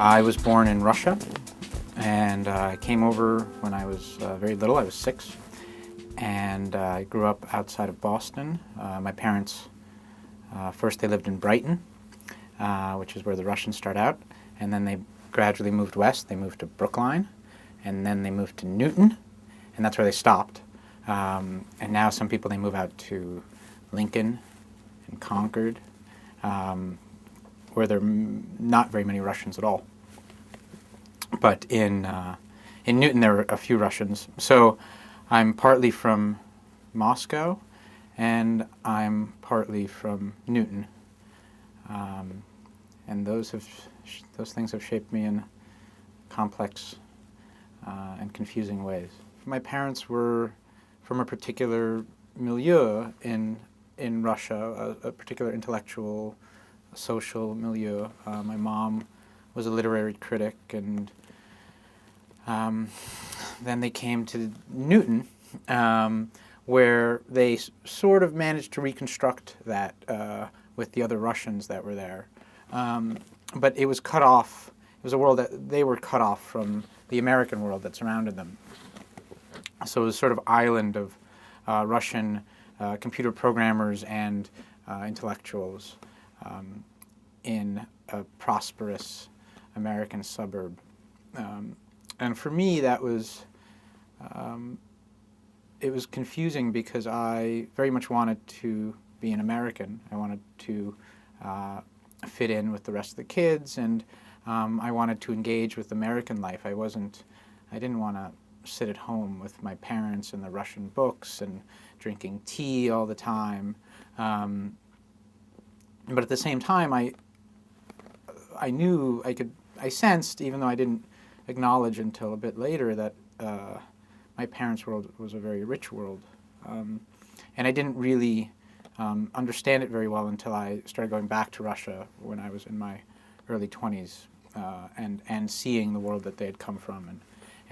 I was born in Russia, and I came over when I was very little. I was 6, and I grew up outside of Boston. My parents, first they lived in Brighton, which is where the Russians start out, and then they gradually moved west. They moved to Brookline, and then they moved to Newton, and that's where they stopped. And now some people, they move out to Lincoln and Concord, where there are not very many Russians at all. But in Newton, there are a few Russians. So I'm partly from Moscow, and I'm partly from Newton. And those things have shaped me in complex and confusing ways. My parents were from a particular milieu in Russia, a particular intellectual, social milieu. My mom was a literary critic, and then they came to Newton, where they sort of managed to reconstruct that with the other Russians that were there. But it was cut off. It was a world that they were cut off from the American world that surrounded them. So it was sort of island of Russian computer programmers and intellectuals in a prosperous American suburb. And for me, that was, it was confusing because I very much wanted to be an American. I wanted to fit in with the rest of the kids, and I wanted to engage with American life. I didn't want to sit at home with my parents and the Russian books and drinking tea all the time. But at the same time, I sensed, even though I didn't acknowledge until a bit later, that my parents' world was a very rich world. And I didn't really understand it very well until I started going back to Russia when I was in my early 20s and seeing the world that they had come from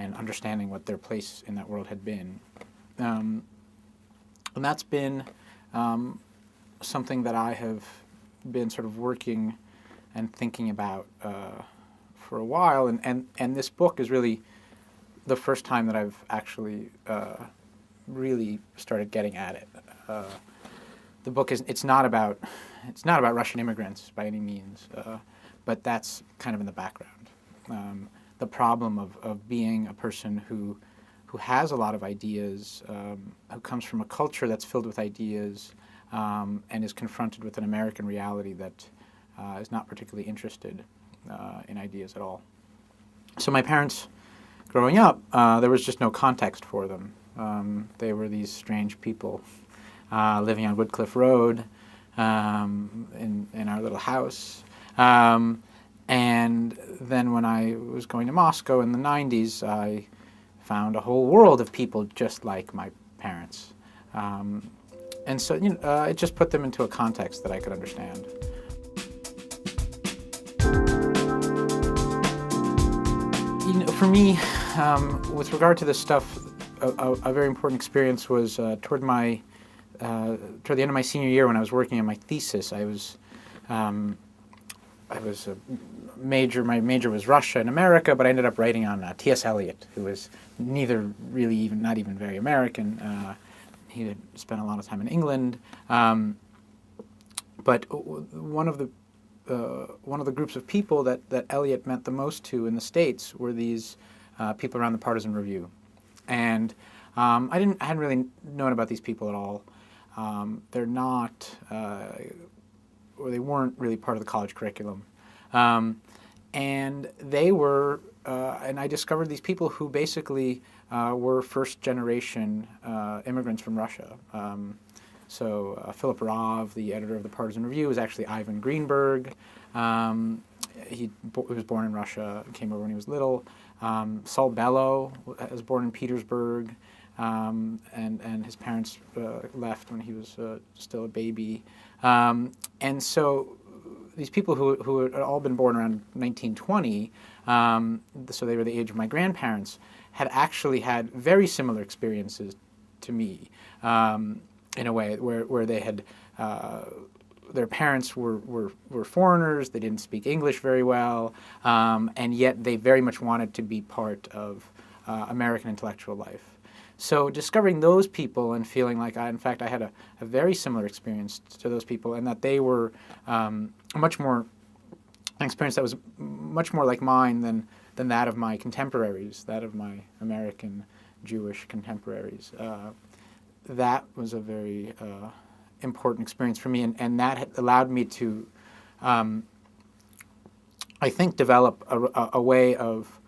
and understanding what their place in that world had been. And that's been something that I have been sort of working and thinking about for a while, and this book is really the first time that I've actually really started getting at it. The book it's not about Russian immigrants by any means, but that's kind of in the background. The problem of being a person who has a lot of ideas, who comes from a culture that's filled with ideas, and is confronted with an American reality that is not particularly interested in ideas at all. So my parents, growing up, there was just no context for them. They were these strange people living on Woodcliff Road in our little house. And then when I was going to Moscow in the 90s, I found a whole world of people just like my parents. And so it just put them into a context that I could understand. For me, with regard to this stuff, a very important experience was toward the end of my senior year when I was working on my thesis. My major was Russia and America, but I ended up writing on T.S. Eliot, who was neither really not even very American. He had spent a lot of time in England, but one of the groups of people that Eliot meant the most to in the States were these people around the Partisan Review, and I hadn't really known about these people at all. They're not, or they weren't really part of the college curriculum, and they were, and I discovered these people who basically were first-generation immigrants from Russia. So Philip Rov, the editor of the Partisan Review, was actually Ivan Greenberg. He was born in Russia, came over when he was little. Saul Bellow was born in Petersburg, and his parents left when he was still a baby. And so these people who had all been born around 1920, so they were the age of my grandparents, had actually had very similar experiences to me, in a way where they had their parents were foreigners. They didn't speak English very well, and yet they very much wanted to be part of American intellectual life. So discovering those people and feeling like in fact, I had a very similar experience to those people, and that they were an experience that was much more like mine than that of my contemporaries, that of my American Jewish contemporaries. That was a very important experience for me, and that allowed me to, I think, develop a way of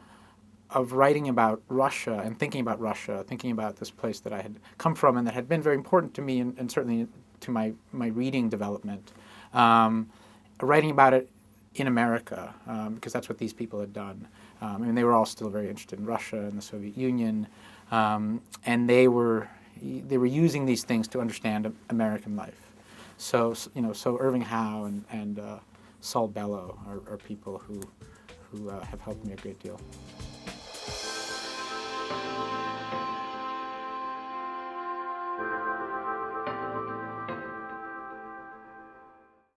writing about Russia and thinking about this place that I had come from and that had been very important to me and certainly to my reading development. Writing about it in America, because that's what these people had done. They were all still very interested in Russia and the Soviet Union, and they were using these things to understand American life. So Irving Howe and Saul Bellow are people who have helped me a great deal.